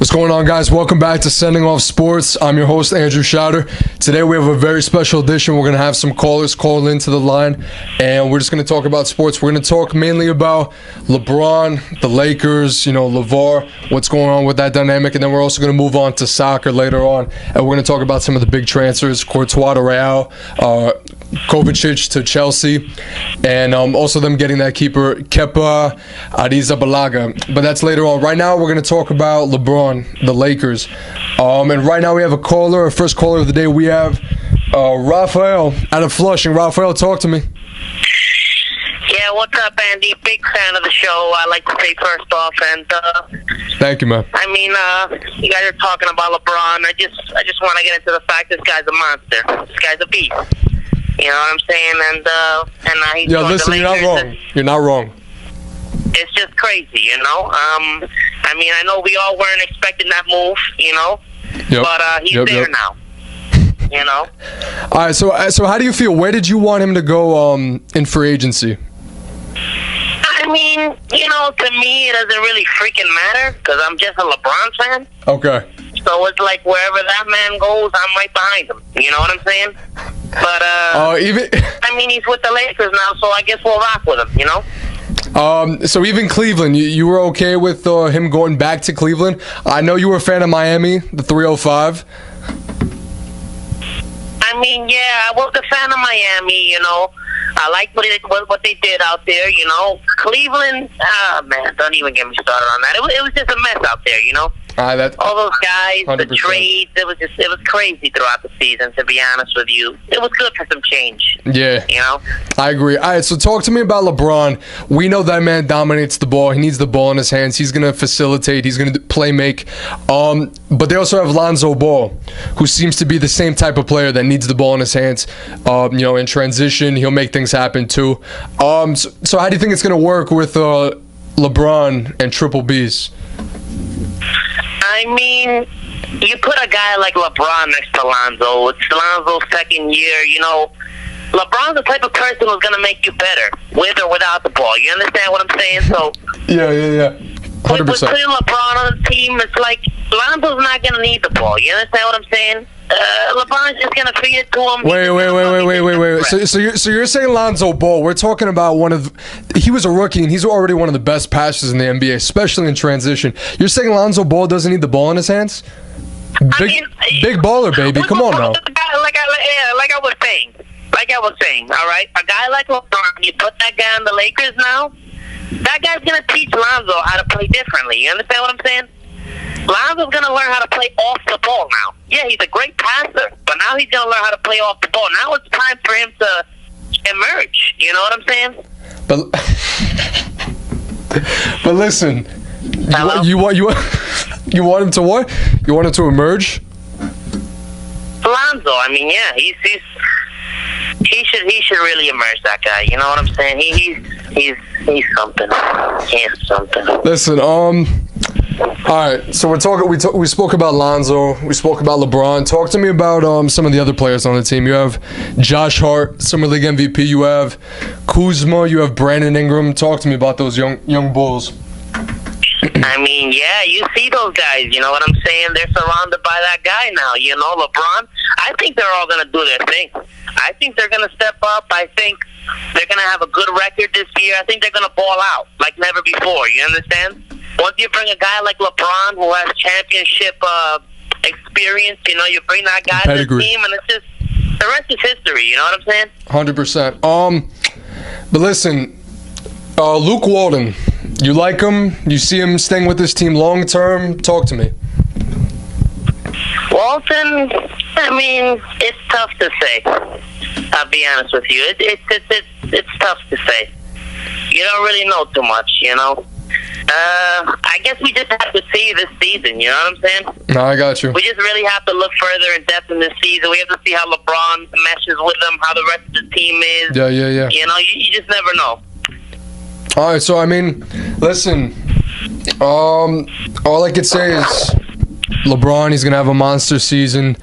What's going on, guys? Welcome back to Sending Off Sports. I'm your host, Andrew Schauder. Today we have a very special edition. We're going to have some callers call into the line, and we're just going to talk about sports. We're going to talk mainly about LeBron, the Lakers, LeVar, what's going on with that dynamic, and then we're also going to move on to soccer later on, and we're going to talk about some of the big transfers, Courtois to Real, Kovacic to Chelsea, and also them getting that keeper, Kepa Arrizabalaga. But that's later on. Right now, we're going to talk about LeBron, the Lakers. And right now, we have a caller, our first caller of the day. We have Rafael out of Flushing. Rafael, talk to me. Yeah, what's up, Andy? Big fan of the show. I like to say first off, and thank you, man. I mean, you guys are talking about LeBron. I just want to get into the fact this guy's a monster. This guy's a beast. You know what I'm saying? And he's yeah, listen, you're not wrong. You're not wrong. It's just crazy, I mean, I know we all weren't expecting that move, Yep. But he's there now. All right, so how do you feel? Where did you want him to go in free agency? I mean, to me, it doesn't really freaking matter because I'm just a LeBron fan. Okay. So it's like wherever that man goes, I'm right behind him. You know what I'm saying? But I mean, he's with the Lakers now, so I guess we'll rock with him. So even Cleveland, you were okay with him going back to Cleveland? I know you were a fan of Miami, the 305. I mean, yeah, I was a fan of Miami, I like what they did out there, Cleveland, man, don't even get me started on that. It was just a mess out there, all those guys, 100%. The trades, it was crazy throughout the season, to be honest with you. It was good for some change. Yeah. I agree. All right, so talk to me about LeBron. We know that man dominates the ball. He needs the ball in his hands. He's going to facilitate. He's going to play make. But they also have Lonzo Ball, who seems to be the same type of player that needs the ball in his hands. In transition, he'll make things happen too. So how do you think it's going to work with LeBron and Triple B's? I mean, you put a guy like LeBron next to Lonzo. It's Lonzo's second year. LeBron's the type of person who's going to make you better, with or without the ball. You understand what I'm saying? So yeah. 100%. With putting LeBron on the team, it's like Lonzo's not going to need the ball. You understand what I'm saying? LeBron's just going to feed it to him. Wait. So you're saying Lonzo Ball? We're talking about he was a rookie and he's already one of the best passers in the NBA, especially in transition. You're saying Lonzo Ball doesn't need the ball in his hands? Big baller, baby. Come on now. Like I was saying, all right? A guy like LeBron, you put that guy on the Lakers now, that guy's going to teach Lonzo how to play differently. You understand what I'm saying? Lonzo's going to learn how to play off the ball now. Yeah, he's a great passer, but now he's going to learn how to play off the ball. Now it's time for him to emerge. You know what I'm saying? But listen, you want him to what? You want him to emerge? Lonzo, I mean, yeah, he should really emerge, that guy. You know what I'm saying? He's something. He's something. Listen, all right, so we spoke about Lonzo, we spoke about LeBron. Talk to me about some of the other players on the team. You have Josh Hart, Summer League MVP. You have Kuzma. You have Brandon Ingram. Talk to me about those young bulls. I mean, yeah, you see those guys. You know what I'm saying? They're surrounded by that guy now. LeBron. I think they're all going to do their thing. I think they're going to step up. I think they're going to have a good record this year. I think they're going to ball out like never before. You understand? Once you bring a guy like LeBron who has championship experience, you bring that guy to the team, and it's just the rest is history. You know what I'm saying? 100%. But listen, Luke Walton, you like him? You see him staying with this team long term? Talk to me. Walton, I mean, it's tough to say. I'll be honest with you. It's tough to say. You don't really know too much, I guess we just have to see this season, you know what I'm saying? No, I got you. We just really have to look further in depth in this season. We have to see how LeBron meshes with them, how the rest of the team is. Yeah. You just never know. All right, so, I mean, listen, all I could say is LeBron, he's going to have a monster season.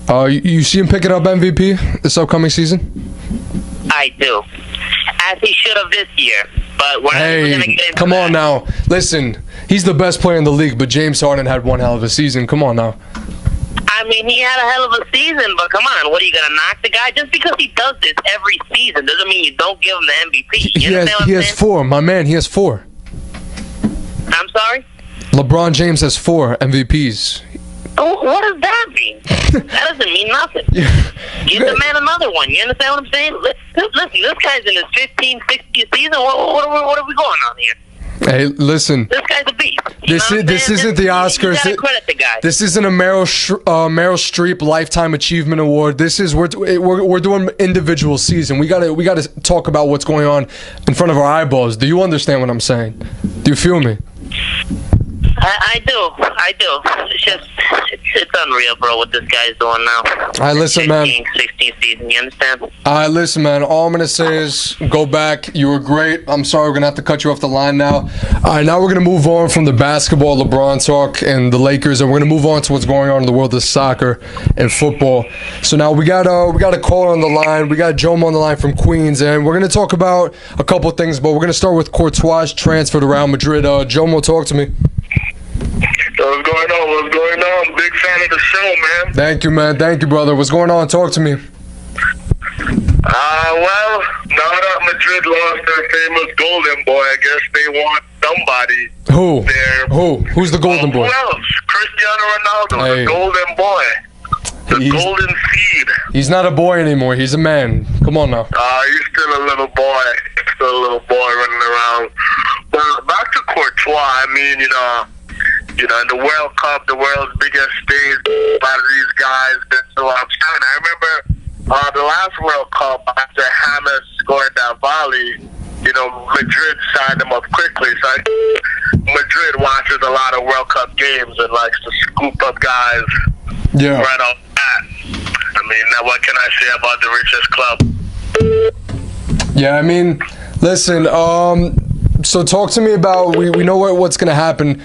You see him picking up MVP this upcoming season? I do. As he should have this year. But we're not even going to get into come on that. now. Listen, he's the best player in the league, but James Harden had one hell of a season. Come on now. I mean, he had a hell of a season, but come on, what are you going to knock the guy? Just because he does this every season doesn't mean you don't give him the MVP. He has 4. My man, he has 4. I'm sorry? LeBron James has 4 MVPs. Oh, what does that mean? That doesn't mean nothing. Give the man another one. You understand what I'm saying? Listen, this guy's in his 15th, 16th season. What are we going on here? Hey, listen. This guy's a beast. This isn't the Oscars. You gotta credit the guy. This isn't a Meryl Streep Lifetime Achievement Award. This is we're doing individual season. We gotta talk about what's going on in front of our eyeballs. Do you understand what I'm saying? Do you feel me? I do. It's just, it's unreal, bro, what this guy's doing now. All right, listen, man. 16th season, you understand? All right, listen, man. All I'm going to say is go back. You were great. I'm sorry we're going to have to cut you off the line now. All right, now we're going to move on from the basketball, LeBron talk, and the Lakers, and we're going to move on to what's going on in the world of soccer and football. So now we got a caller on the line. We got Jomo on the line from Queens, and we're going to talk about a couple of things, but we're going to start with Courtois' transfer to Real Madrid. Jomo, talk to me. What's going on? Big fan of the show, man. Thank you, man. Thank you, brother. What's going on? Talk to me. Well, now that Madrid lost their famous golden boy, I guess they want somebody. Who? There. Who's the golden boy? Who else? Cristiano Ronaldo, Hey. the golden boy. The golden seed. He's not a boy anymore. He's a man. Come on now. He's still a little boy. Running around. But back to Courtois, I mean, in the World Cup, the world's biggest stage, a lot of these guys been so outstanding. I remember the last World Cup, after James scored that volley, Madrid signed him up quickly. So Madrid watches a lot of World Cup games and likes to scoop up guys right off the bat. I mean, now what can I say about the richest club? Yeah, I mean, listen, so talk to me about, we know what's going to happen.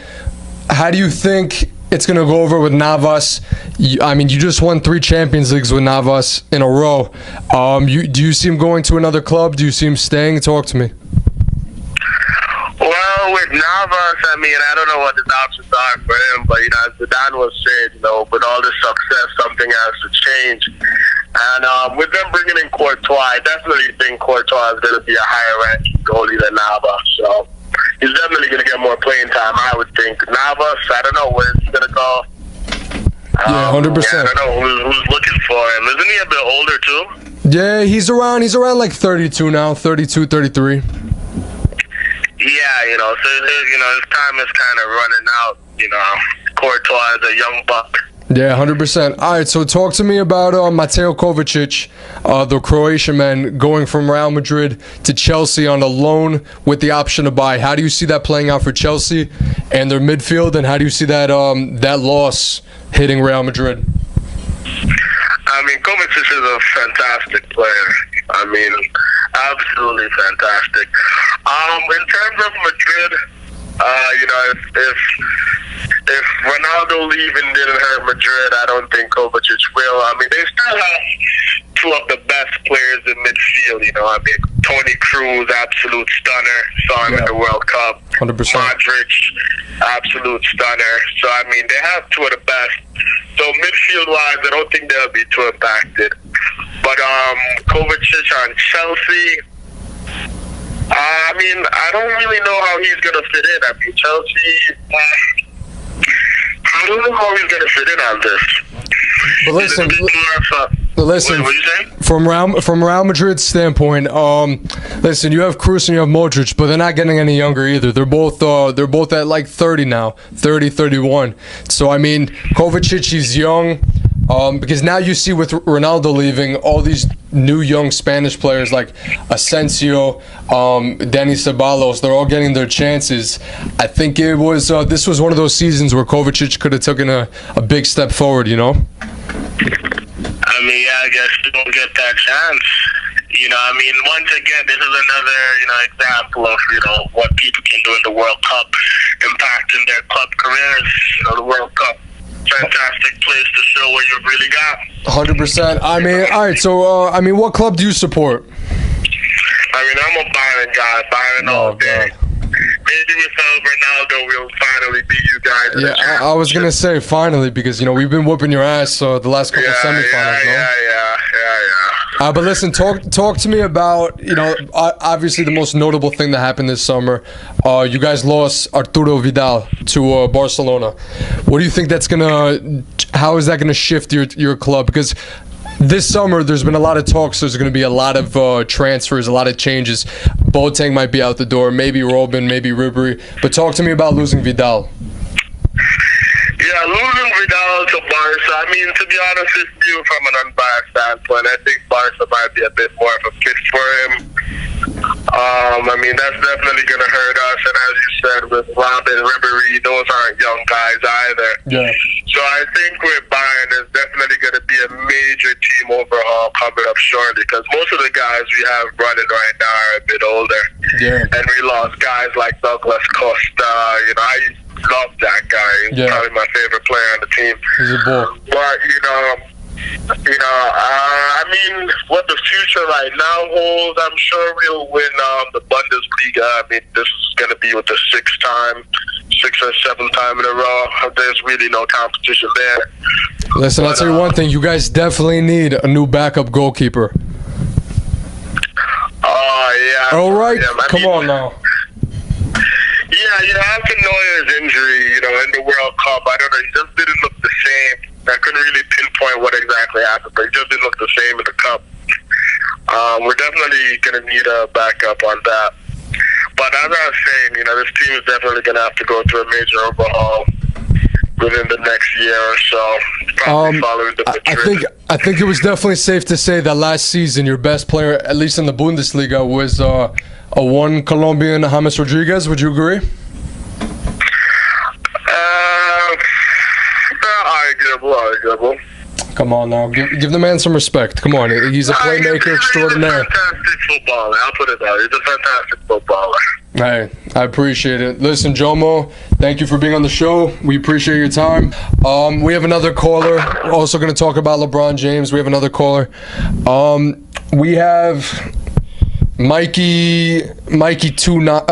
How do you think it's going to go over with Navas? You just won 3 Champions Leagues with Navas in a row. Do you see him going to another club? Do you see him staying? Talk to me. Well, with Navas, I don't know what his options are for him, but, as Zidane was saying, with all the success, something has to change. And with them bringing in Courtois, I definitely think Courtois is going to be a higher-ranking goalie than Navas, so he's definitely going to get more playing time, I would think. Navas, I don't know where he's going to go. Yeah, 100%. I don't know who's looking for him. Isn't he a bit older, too? Yeah, he's around like 32 now, 32, 33. Yeah, so his time is kind of running out. Courtois is a young buck. Yeah, 100%. All right, so talk to me about Mateo Kovacic, the Croatian man, going from Real Madrid to Chelsea on a loan with the option to buy. How do you see that playing out for Chelsea and their midfield, and how do you see that that loss hitting Real Madrid? Kovacic is a fantastic player. Absolutely fantastic. In terms of Madrid, if Ronaldo leaving didn't hurt Madrid, I don't think Kovacic will. They still have 2 of the best players in midfield. Toni Kroos, absolute stunner. Saw him in the World Cup. 100%. Modric, absolute stunner. So, they have 2 of the best. So, midfield-wise, I don't think they'll be too impacted. But Kovacic on Chelsea, I don't really know how he's going to fit in. Chelsea, I don't know how he's going to fit in on this. But listen, what you saying? From Real Madrid's standpoint, listen, you have Kroos and you have Modric, but they're not getting any younger either. They're both at like 30 now, 30, 31. So Kovacic, he's young. Because now you see with Ronaldo leaving, all these new young Spanish players like Asensio, Dani Ceballos, they're all getting their chances. I think this was one of those seasons where Kovacic could have taken a big step forward, I guess you don't get that chance. Once again, this is another, example of, what people can do in the World Cup, impacting their club careers. The World Cup, fantastic place to show what you've really got. 100%. All right, so, what club do you support? I mean, I'm a Bayern guy. Bayern all day. God. Maybe without Ronaldo, we'll finally beat you guys. Yeah, I was gonna say finally because we've been whooping your ass the last couple semifinals. Yeah. But listen, talk to me about obviously the most notable thing that happened this summer. You guys lost Arturo Vidal to Barcelona. What do you think how is that gonna shift your club? Because this summer, there's been a lot of talks. There's going to be a lot of transfers, a lot of changes. Boateng might be out the door. Maybe Robin, maybe Ribery. But talk to me about losing Vidal. Yeah, losing Vidal to Barca. I mean, to be honest with you, from an unbiased standpoint, I think Barca might be a bit more of a fit for him. I mean, that's definitely going to hurt us. And as you said, with Robin, Ribery, those aren't young guys either. Yeah. So I think with Bayern, there's definitely going to be a major team overhaul coming up shortly because most of the guys we have running right now are a bit older. Yeah. And we lost guys like Douglas Costa. I love that guy. He's probably my favorite player on the team. He's a bull. But, I mean, what the future right now holds, I'm sure we'll win the Bundesliga. I mean, this is going to be with the sixth or seventh time in a row. There's really no competition there. Listen, I'll tell you one thing. You guys definitely need a new backup goalkeeper. Oh, yeah. All right. Yeah, Come on now. Yeah, after Neuer's injury, in the World Cup, I don't know, he just didn't look the same. I couldn't really pinpoint what exactly happened, but he just didn't look the same in the Cup. We're definitely going to need a backup on that. But as I was saying, this team is definitely going to have to go through a major overhaul within the next year or so. Probably following the Madrid. I think it was definitely safe to say that last season your best player, at least in the Bundesliga, was a one Colombian, James Rodriguez. Would you agree? Arguable. Come on now, give the man some respect. Come on, he's a playmaker extraordinaire. He's a fantastic footballer. I'll put it that. He's a fantastic footballer. Hey, I appreciate it. Listen, Jomo, thank you for being on the show. We appreciate your time. We have another caller. We're also going to talk about LeBron James. We have another caller. We have Mikey Two Knocks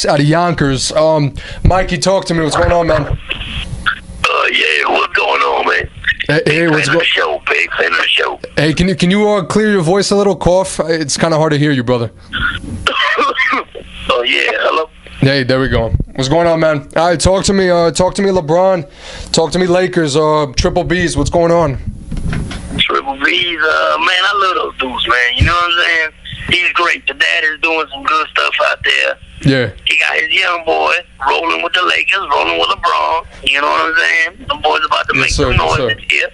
out of Yonkers. Mikey, talk to me. What's going on, man? Yeah, what's going on, man? Hey, what's going on? Big fan of the show. Hey, can you clear your voice a little? Cough. It's kind of hard to hear you, brother. Oh yeah, hello. Hey, there we go. What's going on, man? All right, talk to me. Talk to me, LeBron. Talk to me, Lakers. Triple B's. What's going on? Triple B's. Man, I love those dudes, man. You know what I'm saying? He's great. The dad is doing some good stuff out there. Yeah. He got his young boy rolling with the Lakers, rolling with LeBron. You know what I'm saying? The boys about to make some noise this year.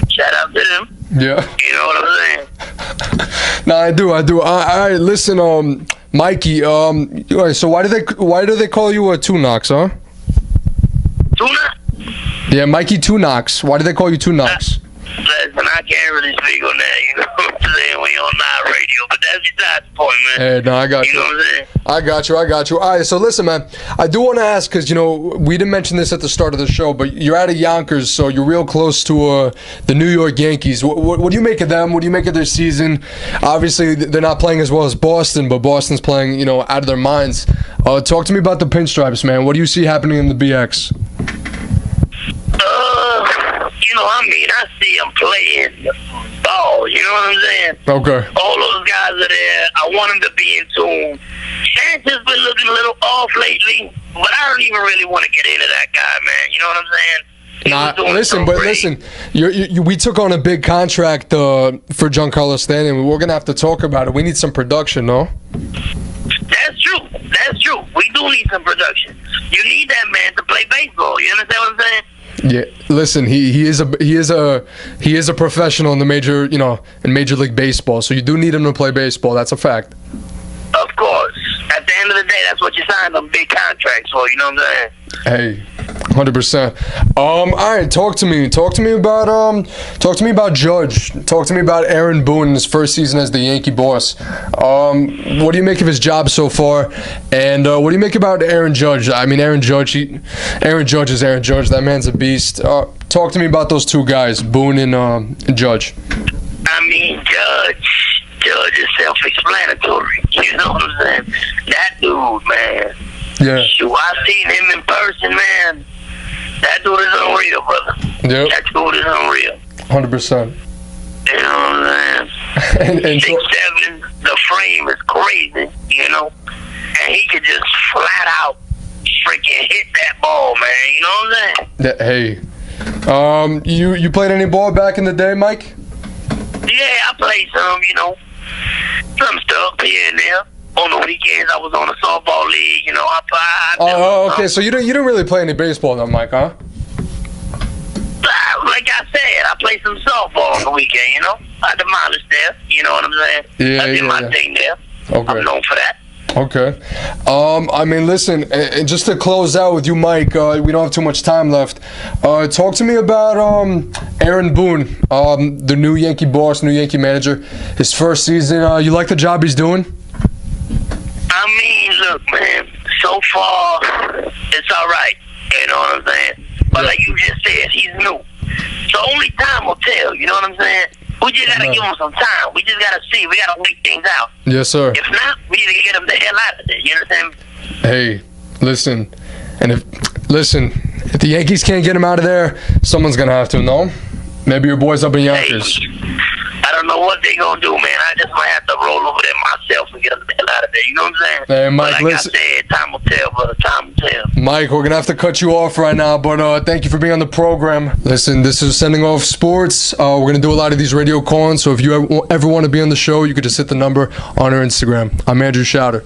Shout out to them. Yeah. You know what I'm saying? No, I do. All right, listen, Mikey. So why do they call you a Two Knocks, huh? Two Knocks? Yeah, Mikey Two Knocks. Why do they call you Two Knocks? Listen, I can't really speak on that, you know what I'm saying? We on live radio, but that's besides the point, man. Hey, no, I got you. You know what I'm saying? I got you. All right, so listen, man. I do want to ask, because, we didn't mention this at the start of the show, but you're out of Yonkers, so you're real close to the New York Yankees. What do you make of them? What do you make of their season? Obviously, they're not playing as well as Boston, but Boston's playing, out of their minds. Talk to me about the Pinstripes, man. What do you see happening in the BX? I see them playing ball, you know what I'm saying? Okay. All those guys are there. I want them to be in tune. Sanchez been looking a little off lately, but I don't even really want to get into that guy, man. You know what I'm saying? Listen. We took on a big contract for Giancarlo Stanton. We're gonna have to talk about it. We need some production, no? That's true. We do need some production. You need that man to play baseball. You understand what I'm saying? Yeah, listen, he is a professional in the major League Baseball. So you do need him to play baseball. That's a fact. Of course. At the end of the day, that's what you signed them big contracts for. You know what I'm saying? Hey, 100%. All right, talk to me about Judge. Talk to me about Aaron Boone in his first season as the Yankee boss. What do you make of his job so far? And what do you make about Aaron Judge? I mean, Aaron Judge is Aaron Judge. That man's a beast. Talk to me about those two guys, Boone and Judge. I mean, Judge Judge is self-explanatory. You know what I'm saying? That dude, man. Yeah. Shoot, I seen him in person, man. That dude is unreal, brother. Yep. That dude is unreal. 100%. You know what I'm saying? And 6'7", the frame is crazy, you know? And he could just flat out freaking hit that ball, man. You know what I'm saying? Hey. You played any ball back in the day, Mike? Yeah, I played some, you know. Some stuff here and there. On the weekends, I was on a softball league, you know. Oh, okay. So you didn't really play any baseball, then, Mike, huh? Like I said, I played some softball on the weekend, you know. I demolished there, you know what I'm saying? Yeah, I did my thing there. Okay. I'm known for that. Okay. I mean, listen, and just to close out with you, Mike, we don't have too much time left. Talk to me about Aaron Boone, the new Yankee boss, new Yankee manager. His first season, you like the job he's doing? I mean, look, man, so far, it's all right. You know what I'm saying? But like you just said, he's new. So only time will tell, you know what I'm saying? We just got to give him some time. We just got to see. We got to wait things out. Yes, sir. If not, we need to get him the hell out of there. You understand? Hey, listen. And if the Yankees can't get him out of there, someone's going to have to, no? Maybe your boys up in Yonkers. Hey, I don't know what they going to do, man. I just might have to roll over there myself and get him the hell out of there. You know what I'm saying? Hey, Mike, but like I said, time will tell, brother. Time will tell. Mike, we're going to have to cut you off right now, but thank you for being on the program. Listen, this is Sending Off Sports. We're going to do a lot of these radio call-ins, so if you ever want to be on the show, you could just hit the number on our Instagram. I'm Andrew Schauder.